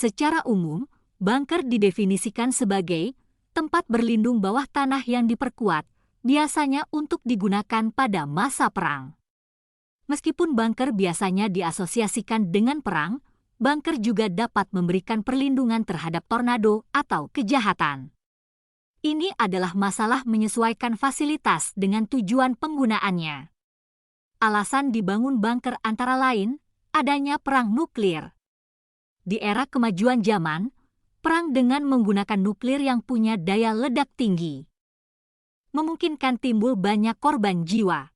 Secara umum, bunker didefinisikan sebagai tempat berlindung bawah tanah yang diperkuat, biasanya untuk digunakan pada masa perang. Meskipun bunker biasanya diasosiasikan dengan perang, bunker juga dapat memberikan perlindungan terhadap tornado atau kejahatan. Ini adalah masalah menyesuaikan fasilitas dengan tujuan penggunaannya. Alasan dibangun bunker antara lain, adanya perang nuklir. Di era kemajuan zaman, perang dengan menggunakan nuklir yang punya daya ledak tinggi memungkinkan timbul banyak korban jiwa.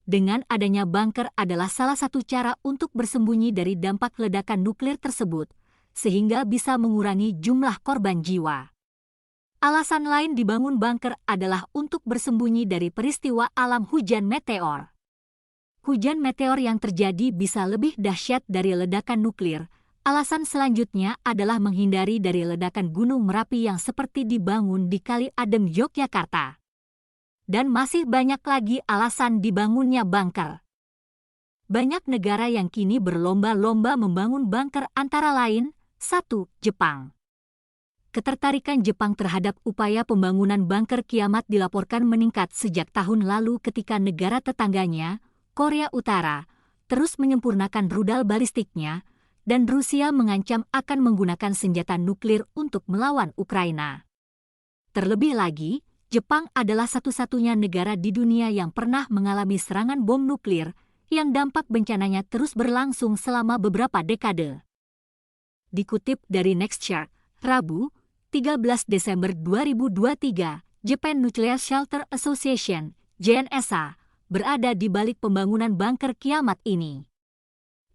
Dengan adanya bunker adalah salah satu cara untuk bersembunyi dari dampak ledakan nuklir tersebut, sehingga bisa mengurangi jumlah korban jiwa. Alasan lain dibangun bunker adalah untuk bersembunyi dari peristiwa alam hujan meteor. Hujan meteor yang terjadi bisa lebih dahsyat dari ledakan nuklir. Alasan selanjutnya adalah menghindari dari ledakan Gunung Merapi yang seperti dibangun di Kali Adem, Yogyakarta. Dan masih banyak lagi alasan dibangunnya bunker. Banyak negara yang kini berlomba-lomba membangun bunker antara lain, 1. Jepang. Ketertarikan Jepang terhadap upaya pembangunan bunker kiamat dilaporkan meningkat sejak tahun lalu ketika negara tetangganya, Korea Utara, terus menyempurnakan rudal balistiknya, dan Rusia mengancam akan menggunakan senjata nuklir untuk melawan Ukraina. Terlebih lagi, Jepang adalah satu-satunya negara di dunia yang pernah mengalami serangan bom nuklir, yang dampak bencananya terus berlangsung selama beberapa dekade. Dikutip dari Nextshark, Rabu, 13 Desember 2023, Japan Nuclear Shelter Association, JNSA, berada di balik pembangunan bunker kiamat ini.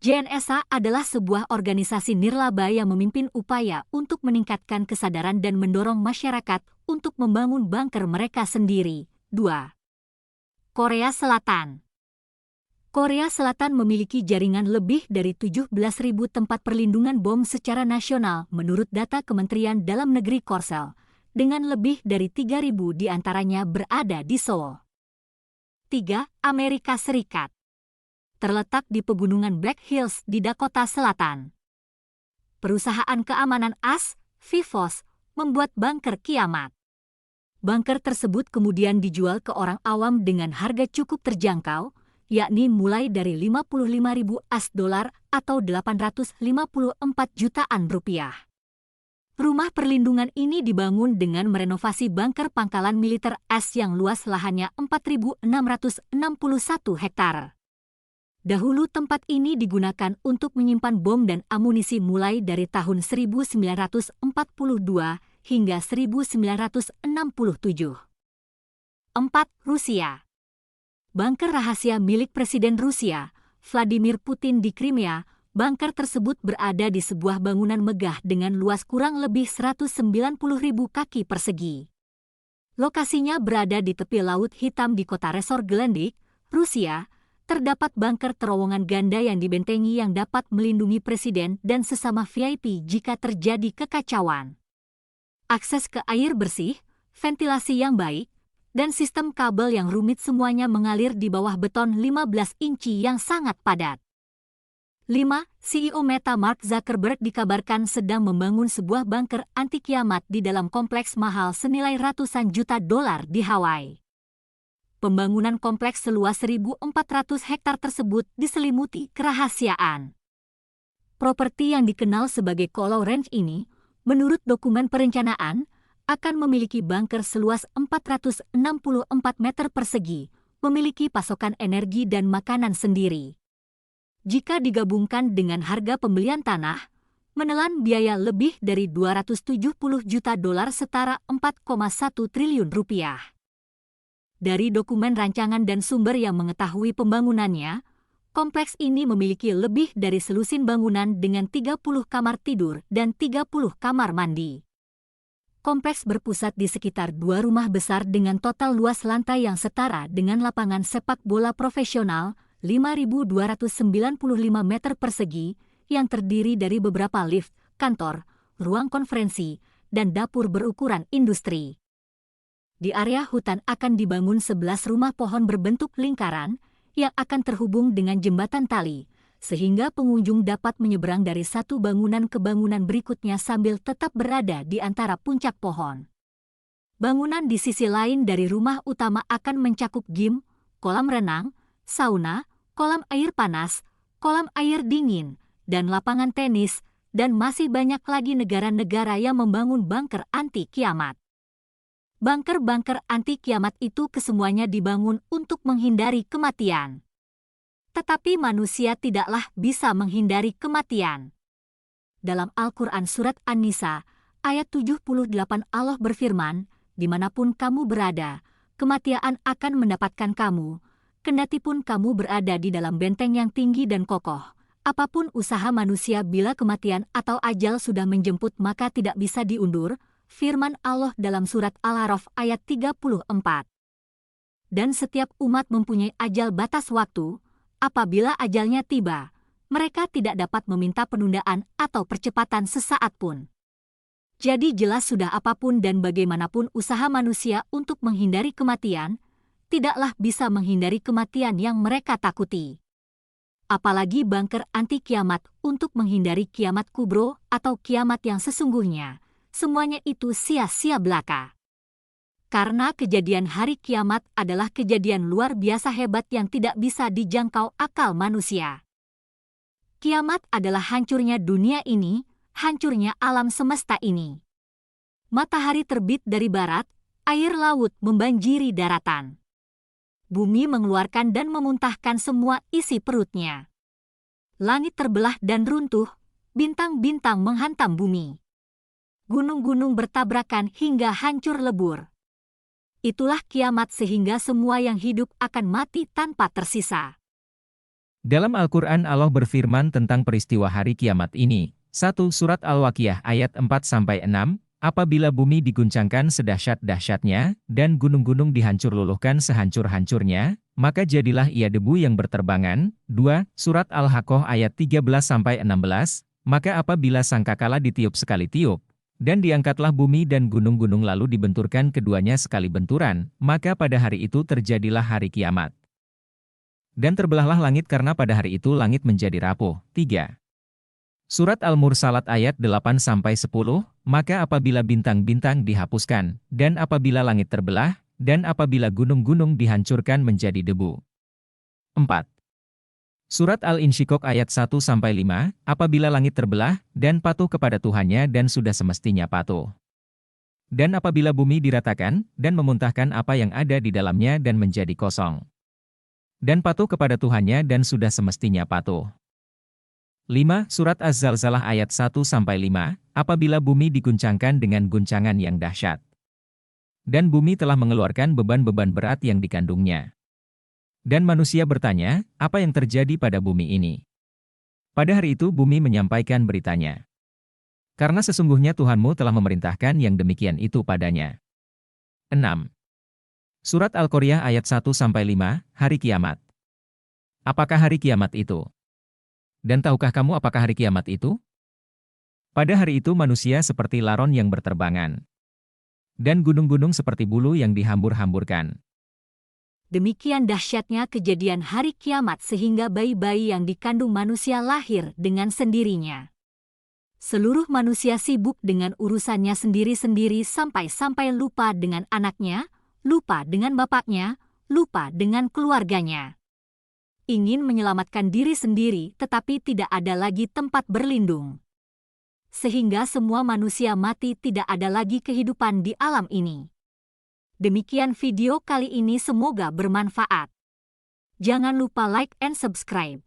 JNSA adalah sebuah organisasi nirlaba yang memimpin upaya untuk meningkatkan kesadaran dan mendorong masyarakat untuk membangun bunker mereka sendiri. 2. Korea Selatan. Korea Selatan memiliki jaringan lebih dari 17.000 tempat perlindungan bom secara nasional menurut data Kementerian Dalam Negeri Korsel, dengan lebih dari 3.000 diantaranya berada di Seoul. 3. Amerika Serikat. Terletak di pegunungan Black Hills di Dakota Selatan. Perusahaan keamanan AS, Vivos, membuat bunker kiamat. Bunker tersebut kemudian dijual ke orang awam dengan harga cukup terjangkau, yakni mulai dari 55.000 US$ atau 854 jutaan rupiah. Rumah perlindungan ini dibangun dengan merenovasi bunker pangkalan militer AS yang luas lahannya 4.661 hektar. Dahulu tempat ini digunakan untuk menyimpan bom dan amunisi mulai dari tahun 1942 hingga 1967. 4. Rusia. Bunker rahasia milik Presiden Rusia, Vladimir Putin di Crimea. Bunker tersebut berada di sebuah bangunan megah dengan luas kurang lebih 190.000 kaki persegi. Lokasinya berada di tepi Laut Hitam di kota Resor-Gelendik, Rusia. Terdapat bunker terowongan ganda yang dibentengi yang dapat melindungi presiden dan sesama VIP jika terjadi kekacauan. Akses ke air bersih, ventilasi yang baik, dan sistem kabel yang rumit semuanya mengalir di bawah beton 15 inci yang sangat padat. 5. CEO Meta Mark Zuckerberg dikabarkan sedang membangun sebuah bunker anti kiamat di dalam kompleks mahal senilai ratusan juta dolar di Hawaii. Pembangunan kompleks seluas 1.400 hektar tersebut diselimuti kerahasiaan. Properti yang dikenal sebagai Kolo Ranch ini, menurut dokumen perencanaan, akan memiliki bunker seluas 464 meter persegi, memiliki pasokan energi dan makanan sendiri. Jika digabungkan dengan harga pembelian tanah, menelan biaya lebih dari 270 juta dolar setara 4,1 triliun rupiah. Dari dokumen rancangan dan sumber yang mengetahui pembangunannya, kompleks ini memiliki lebih dari selusin bangunan dengan 30 kamar tidur dan 30 kamar mandi. Kompleks berpusat di sekitar 2 rumah besar dengan total luas lantai yang setara dengan lapangan sepak bola profesional, 5.295 meter persegi, yang terdiri dari beberapa lift, kantor, ruang konferensi, dan dapur berukuran industri. Di area hutan akan dibangun 11 rumah pohon berbentuk lingkaran yang akan terhubung dengan jembatan tali, sehingga pengunjung dapat menyeberang dari satu bangunan ke bangunan berikutnya sambil tetap berada di antara puncak pohon. Bangunan di sisi lain dari rumah utama akan mencakup gym, kolam renang, sauna, kolam air panas, kolam air dingin, dan lapangan tenis, dan masih banyak lagi negara-negara yang membangun bunker anti kiamat. Bunker-bunker anti kiamat itu kesemuanya dibangun untuk menghindari kematian. Tetapi manusia tidaklah bisa menghindari kematian. Dalam Al-Quran Surat An-Nisa, ayat 78 Allah berfirman, "Dimanapun kamu berada, kematian akan mendapatkan kamu, kendatipun kamu berada di dalam benteng yang tinggi dan kokoh. Apapun usaha manusia bila kematian atau ajal sudah menjemput maka tidak bisa diundur," firman Allah dalam Surat Al-A'raf ayat 34. Dan setiap umat mempunyai ajal batas waktu. Apabila ajalnya tiba, mereka tidak dapat meminta penundaan atau percepatan sesaat pun. Jadi jelas sudah apapun dan bagaimanapun usaha manusia untuk menghindari kematian, tidaklah bisa menghindari kematian yang mereka takuti. Apalagi bunker anti kiamat untuk menghindari kiamat kubro atau kiamat yang sesungguhnya, semuanya itu sia-sia belaka. Karena kejadian hari kiamat adalah kejadian luar biasa hebat yang tidak bisa dijangkau akal manusia. Kiamat adalah hancurnya dunia ini, hancurnya alam semesta ini. Matahari terbit dari barat, air laut membanjiri daratan. Bumi mengeluarkan dan memuntahkan semua isi perutnya. Langit terbelah dan runtuh, bintang-bintang menghantam bumi. Gunung-gunung bertabrakan hingga hancur lebur. Itulah kiamat sehingga semua yang hidup akan mati tanpa tersisa. Dalam Al-Quran Allah berfirman tentang peristiwa hari kiamat ini. 1 Surat Al-Waqiah ayat 4-6, apabila bumi diguncangkan sedahsyat-dahsyatnya, dan gunung-gunung dihancur luluhkan sehancur-hancurnya, maka jadilah ia debu yang berterbangan. 2 Surat Al-Haqqah ayat 13-16, maka apabila sangkakala ditiup sekali tiup, dan diangkatlah bumi dan gunung-gunung lalu dibenturkan keduanya sekali benturan, maka pada hari itu terjadilah hari kiamat. Dan terbelahlah langit karena pada hari itu langit menjadi rapuh. 3. Surat Al-Mursalat ayat 8-10, maka apabila bintang-bintang dihapuskan, dan apabila langit terbelah, dan apabila gunung-gunung dihancurkan menjadi debu. 4. Surat Al-Insyiqaq ayat 1-5, apabila langit terbelah, dan patuh kepada Tuhannya dan sudah semestinya patuh. Dan apabila bumi diratakan, dan memuntahkan apa yang ada di dalamnya dan menjadi kosong. Dan patuh kepada Tuhannya dan sudah semestinya patuh. 5. Surat Az-Zalzalah ayat 1-5, apabila bumi diguncangkan dengan guncangan yang dahsyat. Dan bumi telah mengeluarkan beban-beban berat yang dikandungnya. Dan manusia bertanya, apa yang terjadi pada bumi ini? Pada hari itu bumi menyampaikan beritanya. Karena sesungguhnya Tuhanmu telah memerintahkan yang demikian itu padanya. 6. Surat Al-Qaryah ayat 1-5, hari kiamat. Apakah hari kiamat itu? Dan tahukah kamu apakah hari kiamat itu? Pada hari itu manusia seperti laron yang berterbangan. Dan gunung-gunung seperti bulu yang dihambur-hamburkan. Demikian dahsyatnya kejadian hari kiamat sehingga bayi-bayi yang dikandung manusia lahir dengan sendirinya. Seluruh manusia sibuk dengan urusannya sendiri-sendiri sampai-sampai lupa dengan anaknya, lupa dengan bapaknya, lupa dengan keluarganya. Ingin menyelamatkan diri sendiri tetapi tidak ada lagi tempat berlindung. Sehingga semua manusia mati, tidak ada lagi kehidupan di alam ini. Demikian video kali ini, semoga bermanfaat. Jangan lupa like and subscribe.